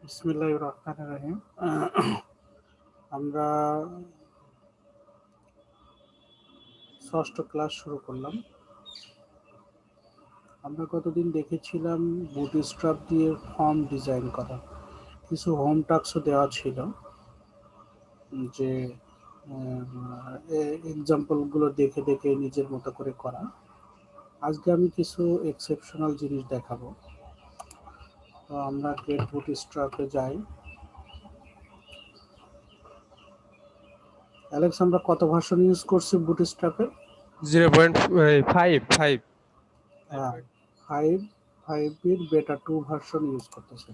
বিসমিল্লাহির রহমানির রহিম। আমরা ষষ্ঠ ক্লাস শুরু করলাম। আমরা কতদিন দেখেছিলাম বুটস্ট্র্যাপ দিয়ে ফর্ম ডিজাইন করা। কিছু হোম টাস্কও দেওয়া ছিল, যে এক্সাম্পলগুলো দেখে দেখে নিজের মতো করে করা। আজকে আমি কিছু এক্সেপশনাল জিনিস দেখাবো। তো আমরা গেট বুটস্ট্র্যাপে যাই। অ্যালেক্স, আমরা কত ভার্সন ইউজ করছি বুটস্ট্র্যাপের? 0.5 হ্যাঁ, ফাইভ ফাইভের বেটা 2 ভার্সন ইউজ করতেছে।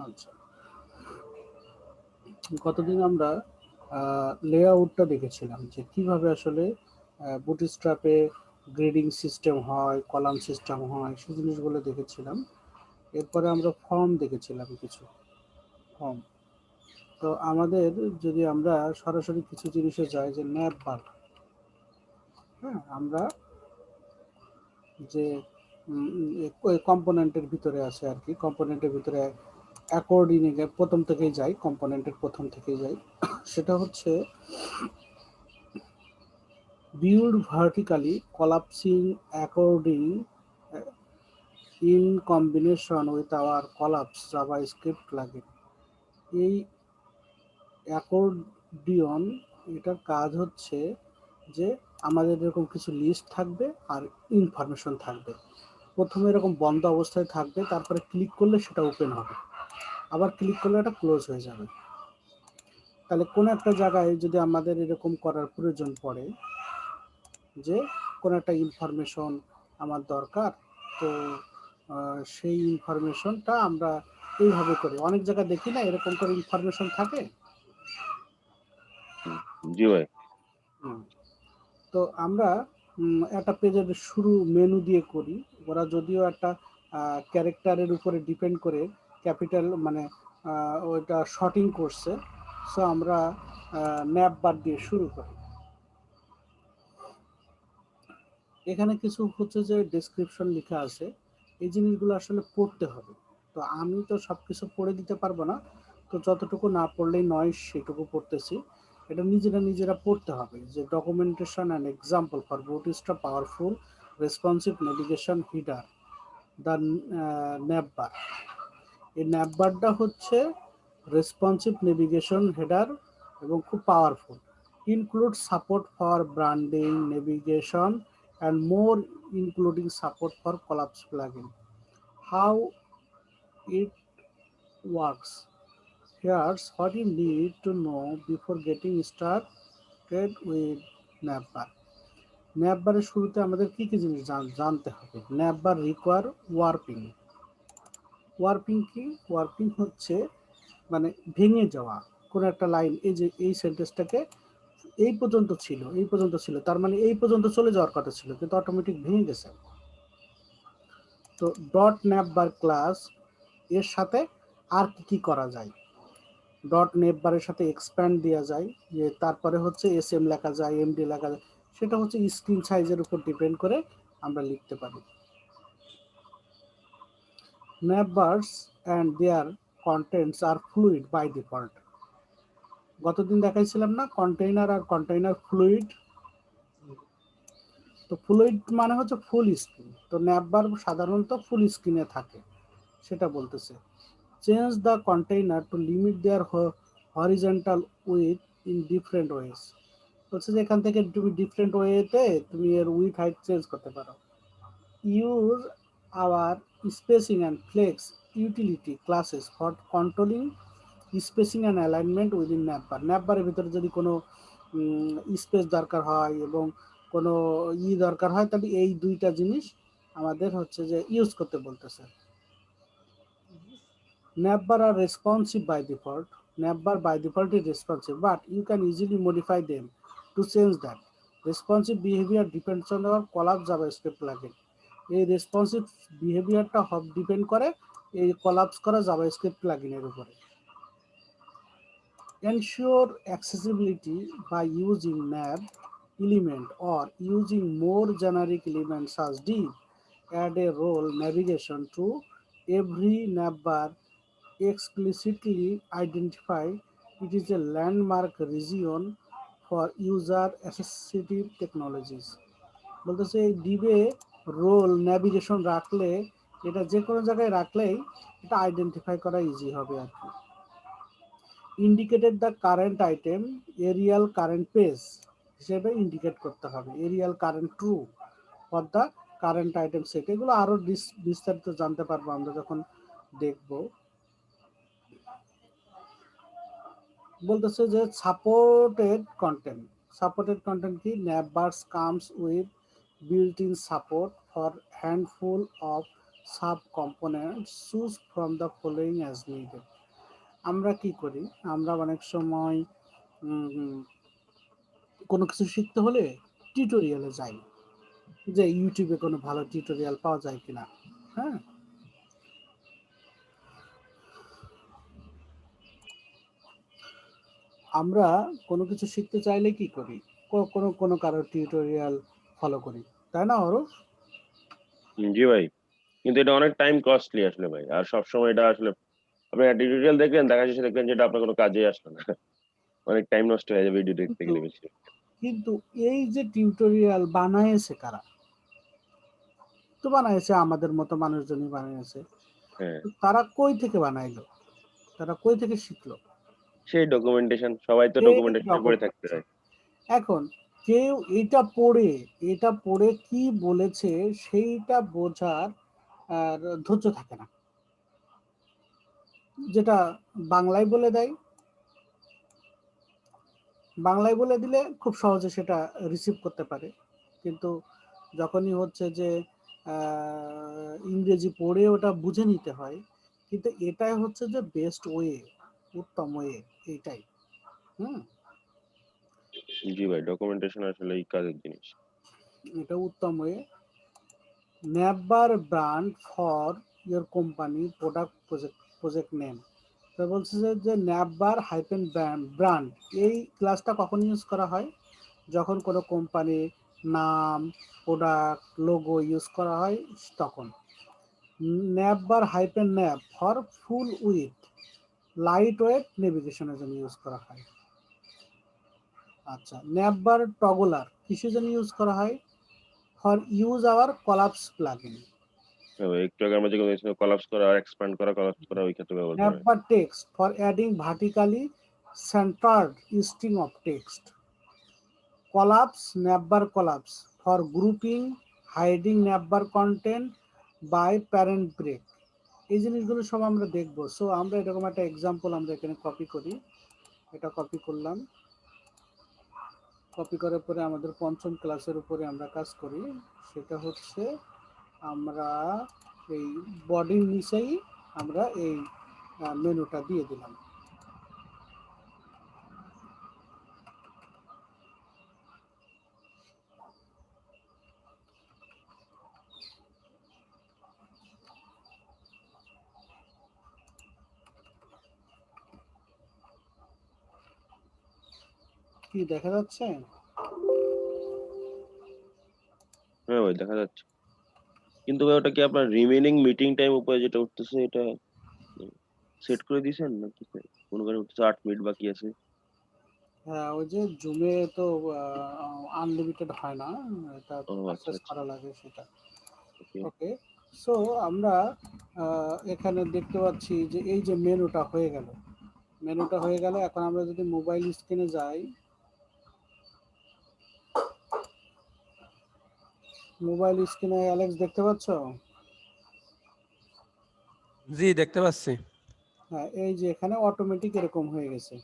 আচ্ছা, কতদিন আমরা লেআউটটা দেখেছিলাম যে কিভাবে আসলে বুটস্ট্র্যাপে গ্রেডিং সিস্টেম হয়, কলাম সিস্টেম হয়, সেই জিনিসগুলো দেখেছিলাম। এরপরে আমরা ফর্ম দেখেছিলাম, কিছু ফর্ম। তো আমাদের যদি আমরা সরাসরি কিছু জিনিসে যাই, যে ন্যাপ বার, হ্যাঁ, আমরা যে কম্পোনেন্টের ভিতরে আছে আর কি, কম্পোনেন্টের ভিতরে অ্যাকর্ডিংয়ে প্রথম থেকেই যাই, কম্পোনেন্টের প্রথম থেকেই যাই। সেটা হচ্ছে viewed vertically collapsing according in combination with our collapse JavaScript plugin। এই অ্যাকর্ডিয়ন, এটার কাজ হচ্ছে যে আমাদের এরকম কিছু লিস্ট থাকবে আর ইনফরমেশন থাকবে। প্রথমে এরকম বন্ধ অবস্থায় থাকবে, তারপরে ক্লিক করলে সেটা ওপেন হবে, আবার ক্লিক করলে এটা ক্লোজ হয়ে যাবে। তাহলে কোনো একটা জায়গায় যদি আমাদের এরকম করার প্রয়োজন পড়ে, যে কোনো একটা ইনফরমেশন আমার দরকার, তো সেই ইনফরমেশনটা আমরা এইভাবে করি। অনেক জায়গায় দেখি না এরকম করে ইনফরমেশন থাকে। জি ভাই। তো আমরা একটা পেজের শুরু মেনু দিয়ে করি। ওরা যদিও একটা ক্যারেক্টারের উপরে ডিপেন্ড করে ক্যাপিটাল মানে ওইটা শর্টিং করছে, সো আমরা ন্যাপ বার দিয়ে শুরু করি। এখানে কিছু হচ্ছে যে ডেসক্রিপশন লেখা আছে, এই জিনিসগুলো আসলে পড়তে হবে। তো আমি তো সব কিছু পড়ে দিতে পারবো না, তো যতটুকু না পড়লেই নয় সেটুকু পড়তেছি। এটা নিজেরা পড়তে হবে, যে documentation and example for bootstrap powerful responsive navigation header, the navbar. এই ন্যাপ বারটা হচ্ছে রেসপন্সিভ নেভিগেশন হেডার এবং খুব powerful. Include support for branding, navigation and more, including support for collapse plugin. How it works: here's what you need to know before getting started with Navbar. ন্যাপবারের শুরুতে আমাদের কি কি জিনিস জানতে হবে? ন্যাপবার রিকোয়ার ওয়ার্পিং। ওয়ার্পিং কি? ওয়ার্পিং হচ্ছে মানে ভেঙে যাওয়া কোনো একটা লাইন। এই যে এই সেন্টেন্সটাকে এই পর্যন্ত ছিল, এই পর্যন্ত ছিল, তার মানে এই পর্যন্ত চলে যাওয়ার কথা ছিল, কিন্তু অটোমেটিক ভেঙে গেছে। তো ডট ন্যাপ বার ক্লাস এর সাথে আর কি করা যায়? ডট নেপ বারের সাথে এক্সপ্যান্ড দেওয়া যায়, যে তারপরে হচ্ছে এসএম লেখা যায়, এমডি লেখা যায়। সেটা হচ্ছে স্ক্রিন সাইজের উপর ডিপেন্ড করে আমরা লিখতে পারি। Nav bars and their contents are fluid by default. গতদিন দেখাইছিলাম না কন্টেইনার আর কন্টেইনার ফ্লুইড। তো ফ্লুইড মানে হচ্ছে ফুল স্ক্রিন, তো ন্যাপ বার সাধারণত ফুল স্ক্রিনে থাকে, সেটা বলতেছে। Change the container to limit their horizontal width in different ways। বলছে যে এখান থেকে তুমি ডিফারেন্ট ওয়েতে তুমি এর উইথ হাইট চেঞ্জ করতে পারো। Use our spacing and flex utility classes for controlling spacing and alignment within navbar. ন্যাপবারের ভিতরে যদি কোনো স্পেস দরকার হয় এবং কোনো দরকার হয়, তাহলে এই দুইটা জিনিস আমাদের হচ্ছে যে ইউজ করতে বলতেছে। Navbar are responsive by default. Navbar by default is responsive, but you can easily modify them to change that. Responsive behavior depends on our collapse JavaScript plugin. এই রেসপন্সিভ বিহেভিয়ারটা ডিপেন্ড করে এই কলাপস করা JavaScript প্লাগইনের উপরে। Ensure accessibility by using nav element or using more generic elements as div, add a role navigation to every nav bar, explicitly identify it is a landmark region for user assistive technologies. বলতেছে এই ডিবে role navigation রাখলে এটা যে কোনো জায়গায় রাখলেই এটা identify করা ইজি হবে আর কি। Indicated the current item aria current page হিসেবে ইন্ডিকেট করতে হবে, aria current true for the current item set. এগুলো আরো বিস্তারিত জানতে পারবো আমরা যখন দেখব। বলতেছে যে সাপোর্টেড কন্টেন্ট কি, navbars comes with built in support for handful of sub components, choose from the following as needed. আমরা কি করি, আমরা অনেক সময় কোনো কিছু শিখতে হলে টিউটোরিয়ালে যাই, যে ইউটিউবে কোনো ভালো টিউটোরিয়াল পাওয়া যায় কিনা। হ্যাঁ, আমরা কোনো কিছু শিখতে চাইলে কি করি, কোনো কোনো কারোর টিউটোরিয়াল ফলো করি, তাই না অরূপ? জি ভাই, কিন্তু এটা অনেক টাইম কস্টলি আসলে ভাই। আর সবসময় এটা আসলে আপনি টিউটোরিয়াল দেখলেন, দেখা শেষে দেখলেন যেটা আপনার কোনো কাজে আসলো না। অনেক টাইম নষ্ট হয়ে যাবে ভিডিও দেখতে কিন্তু গেলে বেশি। কিন্তু এই যে টিউটোরিয়াল বানায়েছে কারা, তো বানায়েছে আমাদের মতো মানুষজনই বানিয়েছে। হ্যাঁ, তারা কই থেকে বানাইলো, তারা কই থেকে শিখলো? সেই ডকুমেন্টেশন, সবাই তো এই ডকুমেন্টেশন পড়ে থাকতে ডকুমেন্টেশন। হয়। এখন কেউ এটা পড়ে কি বলেছে সেইটা বোঝার আর ধৈর্য থাকে না, যেটা বাংলায় বলে দেয়, বাংলায় বলে দিলে খুব সহজে সেটা রিসিভ করতে পারে। কিন্তু যখনই হচ্ছে যে ইংরেজি পড়ে ওটা বুঝে নিতে হয়, কিন্তু এটাই হচ্ছে যে বেস্ট ওয়ে, উত্তম ওয়ে, এইটাই। হুম, জি ভাই, ডকুমেন্টেশন আসলে এই কাজের জিনিস। এটা উত্তম way. Navbar brand for your company product project name. তো বলছে যে নেভার হাইপেন ব্র্যান্ড, এই ক্লাসটা কখন ইউজ করা হয়, যখন কোনো কোম্পানির নাম, প্রোডাক্ট, লোগো ইউজ করা হয় তখন। Navbar hyphen nav for full with light weight নেভিগেশনের জন্য ইউজ করা হয়। আচ্ছা, নেভার টগলার কিসের জন্য ইউজ করা হয়, for use hour collapse plugin. হ্যাঁ ভাই, একটু আগে আমরা যেগুলো কলাপস করা আর এক্সপ্যান্ড করা, কলাপস করা ওই ক্ষেত্রে ব্যবহার করা হয়। Navbar text for adding vertically centered string of text. Collapse, navbar collapse for grouping, hiding navbar content by parent break. এই জিনিসগুলো সব আমরা দেখবো। সো আমরা এরকম একটা এক্সাম্পল আমরা এখানে কপি করি, এটা কপি করলাম। কপি করার পরে আমাদের পঞ্চম ক্লাসের উপরে আমরা কাজ করি, সেটা হচ্ছে আমরা এই বডির নিচেই আমরা এই মেনুটা দিয়ে দিলাম। কি দেখা যাচ্ছে? হ্যাঁ ভাই, দেখা যাচ্ছে। কিন্তু ভাই ওটা কি আপনার রিমেনিং মিটিং টাইম উপরে যেটা উঠতেছে, এটা সেট করে দিয়েছেন নাকি কোনো কারণে উঠতেছে 8 মিনিট বাকি আছে? হ্যাঁ, ওই যে জুমে তো আনলিমিটেড হয় না, এটা ও আচ্ছা পারচেস আচ্ছা, করা লাগে সেটা। ওকে। ওকে, সো আমরা এখানে দেখতে পাচ্ছি যে এই যে মেনুটা হয়ে গেল, মেনুটা হয়ে গেল। এখন আমরা যদি মোবাইল স্ক্রিনে যাই, মোবাইল স্ক্রিনে অ্যালেক্স দেখতে পাচ্ছ? জি দেখতে পাচ্ছি। হ্যাঁ, এই যে এখানে অটোমেটিক এরকম হয়ে গেছে,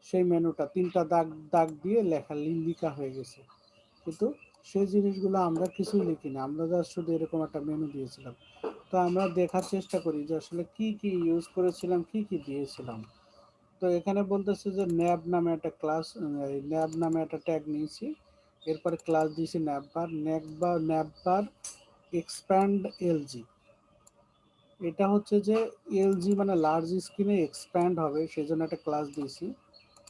সেই মেনুটা তিনটা দাগ দাগ দিয়ে লিখা হয়ে গেছে। কিন্তু সেই জিনিসগুলো আমরা কিছুই লিখি না, আমরা জাস্ট শুধু এরকম একটা মেনু দিয়েছিলাম। তো আমরা দেখার চেষ্টা করি যে আসলে কি কি ইউজ করেছিলাম, কি কি দিয়েছিলাম। তো এখানে বলতেছে যে ন্যাব নামে একটা ক্লাস, ন্যাব নামে একটা ট্যাগ নিয়েছি, এরপরে ক্লাস দিয়েছি ন্যাববার এক্সপ্যান্ড এলজি। এটা হচ্ছে যে এলজি মানে লার্জ স্ক্রিনে এক্সপ্যান্ড হবে, সেজন্য একটা ক্লাস দিয়েছি।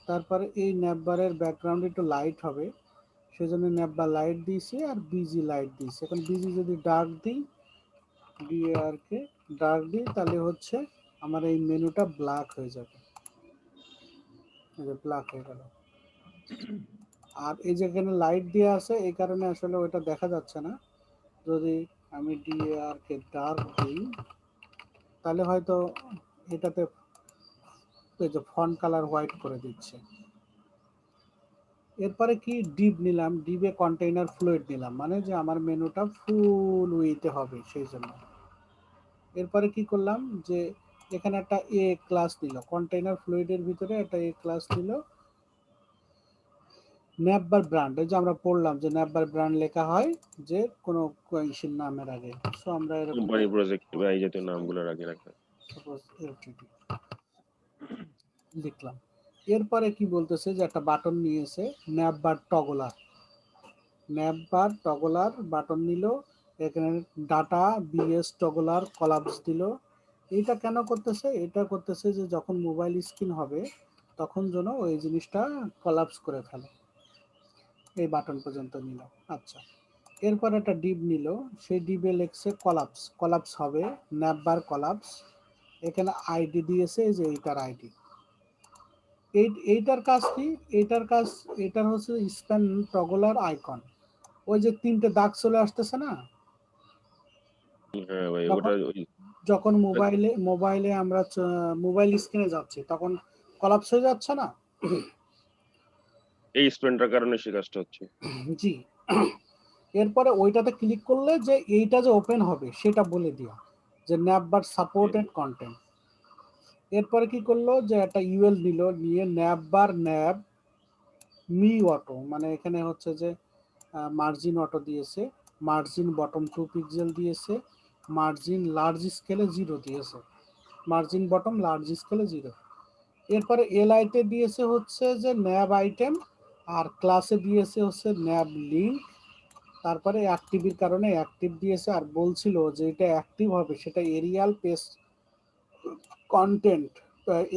তারপরে এই ন্যাববারের ব্যাকগ্রাউন্ড একটু লাইট হবে, সেজন্য ন্যাপবার লাইট দিয়েছি আর বিজি লাইট দিয়েছি। এখন বিজি যদি ডার্ক দিই, ডিআর কে ডার্ক দিই, তাহলে হচ্ছে আমার এই মেনুটা ব্ল্যাক হয়ে যাবে, ব্ল্যাক হয়ে গেল। আর এই যে এখানে লাইট দেওয়া আছে, এই কারণে আসলে ওইটা দেখা যাচ্ছে না। যদি আমি ডিআর কে ডার্ক দিই, তাহলে হয়তো এটাতে এই যে ফন্ট কালার হোয়াইট করে দিচ্ছে। এরপরে কি ডিপ নিলাম, ডিপে কন্টেইনার ফ্লুইড নিলাম, মানে যে আমার মেনুটা ফুল উইতে হবে সেই জন্য। এরপরে কি করলাম যে এখানে একটা এ ক্লাস নিল, কন্টেইনার ফ্লুইডের ভিতরে একটা এ ক্লাস নিল, ন্যাপবার ব্র্যান্ড, এই যে আমরা পড়লাম যে ন্যাপবার ব্র্যান্ড লেখা হয় যে কোনো ইসের নামের আগে। সো আমরা এরকম কোম্পানি প্রজেক্ট বা এই জাতীয় নামগুলো রাখি রাখা। সাপোজ এলটিডি লিখলাম। এরপরে কি বলতেছে যে একটা বাটন নিয়েছে, ন্যাপবার টগলার, ন্যাপবার টগলার বাটন নিল, এখানে ডাটা বিএস টগলার কলাপস দিল। এইটা কেন করতেছে? এটা করতেছে যে যখন মোবাইল স্ক্রিন হবে তখন যেন ওই জিনিসটা কলাপস করে ফেলে। এই বাটন পর্যন্ত নিল। আচ্ছা, এরপর একটা ডিপ নিল, সেই ডিবে লেখছে কলাপস, কলাপস হবে ন্যাপবার কলাপস। এখানে আইডি দিয়েছে, এই যে এইটার আইডি। এইটার কাজ কি? এটার হচ্ছে স্প্যান টগলার আইকন। ওই যে তিনটে দাগ চলে আসতেছে না, হ্যাঁ ভাই, ওটা যখন যখন মোবাইলে আমরা মোবাইল স্ক্রিনে যাচ্ছি তখন কলাপস হয়ে যাচ্ছে না? এই স্পেন্ডটার কারণে সে কাজটা হচ্ছে। জি। এরপরে ওইটাতে ক্লিক করলে যে এইটা যে ওপেন হবে সেটা বলে দেওয়া, যে ন্যাপবার সাপোর্টেড কন্টেন্ট। এরপরে কি করলো যে একটা ইউএল নিল, নিয়ে ন্যাপবার ন্যাব মি অটো, মানে এখানে হচ্ছে যে মার্জিন অটো দিয়েছে, মার্জিন বটম 2 পিক্সেল দিয়েছে, মার্জিন লার্জ স্কেলে 0 দিয়েছে, মার্জিন বটম লার্জ স্কেলে 0। এরপরে এলআইতে দিয়েছে হচ্ছে যে ন্যাব আইটেম, আর ক্লাসে দিয়েছে হচ্ছে ন্যাব লিঙ্ক। তারপরে অ্যাক্টিভের কারণে অ্যাক্টিভ দিয়েছে, আর বলছিল যে এটা অ্যাক্টিভ হবে সেটা aria page content,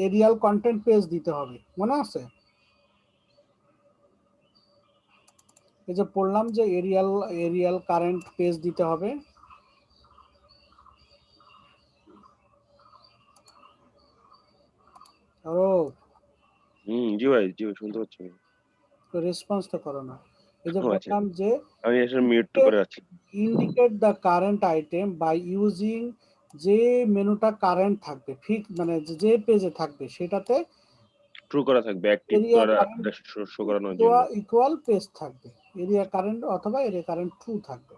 aria content page দিতে হবে, মনে আছে? এই যে পড়লাম যে এরিয়াল কারেন্ট পেজ দিতে হবে। ও, জি ভাই, জি ভাই, শুনতে পাচ্ছি। রেসপন্স তো করো না। এই যে ও আচ্ছা, বললাম যে আমি আসলে মিউট করে আছি। Indicate the current item by using, যে মেনুটা কারেন্ট থাকবে ফিক্স, মানে যে পেজে থাকবে সেটাতে ট্রু করা থাকবে, অ্যাক্টিভ এরিয়া করা, কারেন্ট শো করানোর জন্য। ইকুয়াল পেজ থাকবে, এরিয়া কারেন্ট অথবা এরিয়া কারেন্ট ট্রু থাকবে।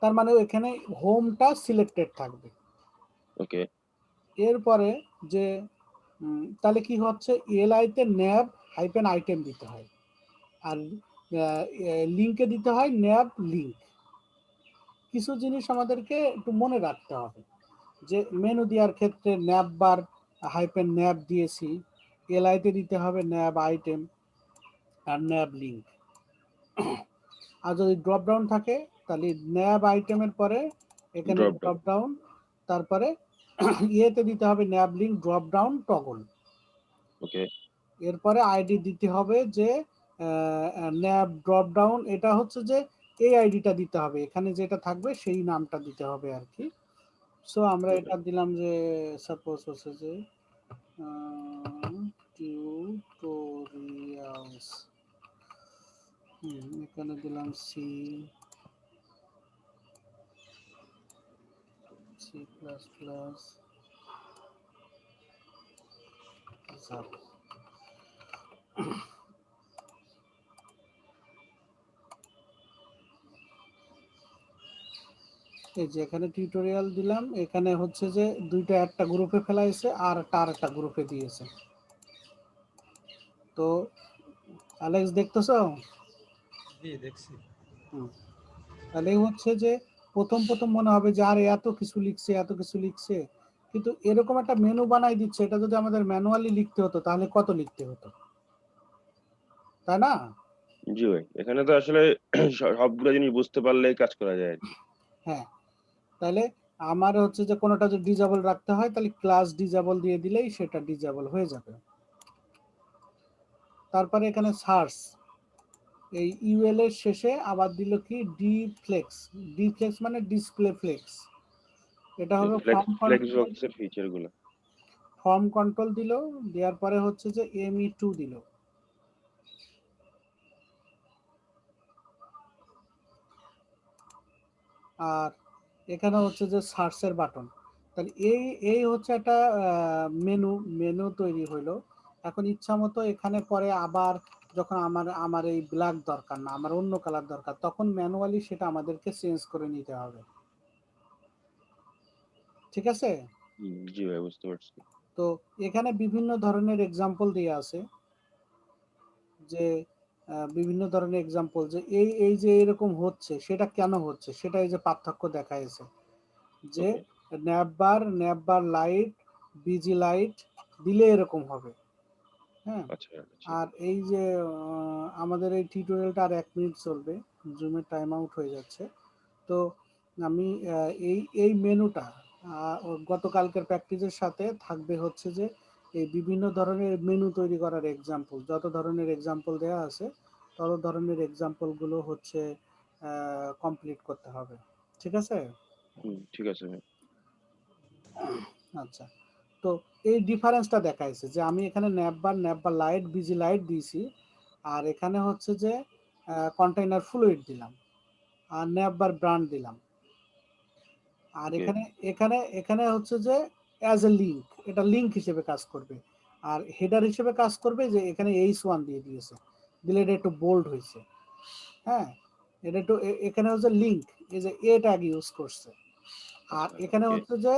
তার মানে এখানে হোমটা সিলেক্টেড থাকবে। ওকে। এরপরে যে তাহলে কি হচ্ছে, এলআইতে ন্যাব হাইপেন আইটেম দিতে হয়, আর লিঙ্কে দিতে হয় ন্যাব লিঙ্ক। কিছু জিনিস আমাদেরকে একটু মনে রাখতে হবে, যে মেনু দেওয়ার ক্ষেত্রে ন্যাব বার হাইপেন ন্যাব দিয়েছি, এলআইতে দিতে হবে ন্যাব আইটেম আর ন্যাব লিঙ্ক। আর যদি ড্রপ ডাউন থাকে তাহলে ন্যাব আইটেমের পরে এখানে ড্রপ ডাউন। ড্রপ ডাউন, তারপরে ইয়েতে দিতে হবে ন্যাব লিঙ্ক ড্রপ ডাউন টগল। ওকে। এরপরে আইডি দিতে হবে যে ন্যাব ড্রপ ডাউন, এটা হচ্ছে যে এই আইডিটা দিতে হবে, এখানে যেটা থাকবে সেই নামটা দিতে হবে আর কি। সো আমরা ওকে। এটা দিলাম যে সাপোজ হচ্ছে যে টিউটোরিয়ালস, এখানে দিলাম C C plus plus Java. এই যে এখানে টিউটোরিয়াল দিলাম, এখানে হচ্ছে যে দুইটা একটা গ্রুপে ফেলাইছে আর একটা গ্রুপে দিয়েছে। তো অ্যালেক্স দেখতেছো? জি দেখছি। তাহলে হচ্ছে যে প্রথম প্রথম মনে হবে যে আরে এত কিছু লিখছে এত কিছু লিখছে, কিন্তু এরকম একটা মেনু বানাই দিচ্ছে, এটা যদি আমাদের ম্যানুয়ালি লিখতে হতো তাহলে কত লিখতে হতো, তাই না? জি ভাই, এখানে তো আসলে সবগুলো জিনিস বুঝতে পারলেই কাজ করা যায় আর কি। হ্যাঁ, তাহলে আমার হচ্ছে যে কোনোটা যদি ডিজেবল রাখতে হয় তাহলে ক্লাস ডিজেবল দিয়ে দিলেই সেটা ডিজেবল হয়ে যাবে। তারপরে এখানে সার্চ, এই ইউএল এর শেষে আবার দিল কি ডিফ্লেক্স। ডিফ্লেক্স মানে ডিসপ্লে ফ্লেক্স। এটা হবে ফ্লেক্স বক্সের ফিচার গুলো। ফর্ম কন্ট্রোল দিল, দেওয়ার পরে হচ্ছে যে ME2 দিল। আর এখানে হচ্ছে যে সার্চের বাটন। তাহলে এই হচ্ছে একটা মেনু তৈরি হইলো। এখন ইচ্ছা মতো এখানে পরে আবার যখন আমার এই ব্ল্যাক দরকার না, আমার অন্য কালার দরকার, তখন ম্যানুয়ালি সেটা আমাদেরকে চেঞ্জ করে নিতে হবে। ঠিক আছে? জি ভাই, বুঝতে পারছি। তো এখানে বিভিন্ন ধরনের এক্সাম্পল দেওয়া আছে, যে বিভিন্ন ধরনের এক্সাম্পল, যে এই যে এরকম হচ্ছে সেটা কেন হচ্ছে, সেটা এই যে পার্থক্য দেখাইছে, যে ন্যাপবার লাইট, বিজি লাইট দিলে এরকম হবে। হ্যাঁ, আচ্ছা আচ্ছা। আর এই যে আমাদের এই টিউটোরিয়ালটা আর 1 মিনিট চলবে, জুমের টাইম আউট হয়ে যাচ্ছে। তো আমি এই মেনুটা গতকালকের প্র্যাকটিসের সাথে থাকবে হচ্ছে যে এই বিভিন্ন ধরনের মেনু তৈরি করার এক্সাম্পল, যত ধরনের এক্সাম্পল দেওয়া আছে তত ধরনের এক্সাম্পলগুলো হচ্ছে কমপ্লিট করতে হবে। ঠিক আছে? ঠিক আছে ভাই। আচ্ছা, তো এই ডিফারেন্সটা দেখাইছে যে আমি এখানে ন্যাপবার লাইট, বিজি লাইট দিয়েছি, আর এখানে হচ্ছে যে কন্টেইনার ফ্লুইড দিলাম, আর ন্যাপবার ব্র্যান্ড দিলাম। আর Okay. এখানে এখানে এখানে হচ্ছে যে অ্যাজ এ লিঙ্ক, এটা লিঙ্ক হিসেবে কাজ করবে। আর হেডার হিসেবে কাজ করবে যে এখানে H1 দিয়ে দিয়েছে, দিলে এটা একটু বোল্ড হয়েছে। হ্যাঁ, এটা একটু এখানে হচ্ছে লিঙ্ক, এই যে এ ট্যাগ ইউজ করছে। আর আচ্ছা, এখানে okay. হচ্ছে যে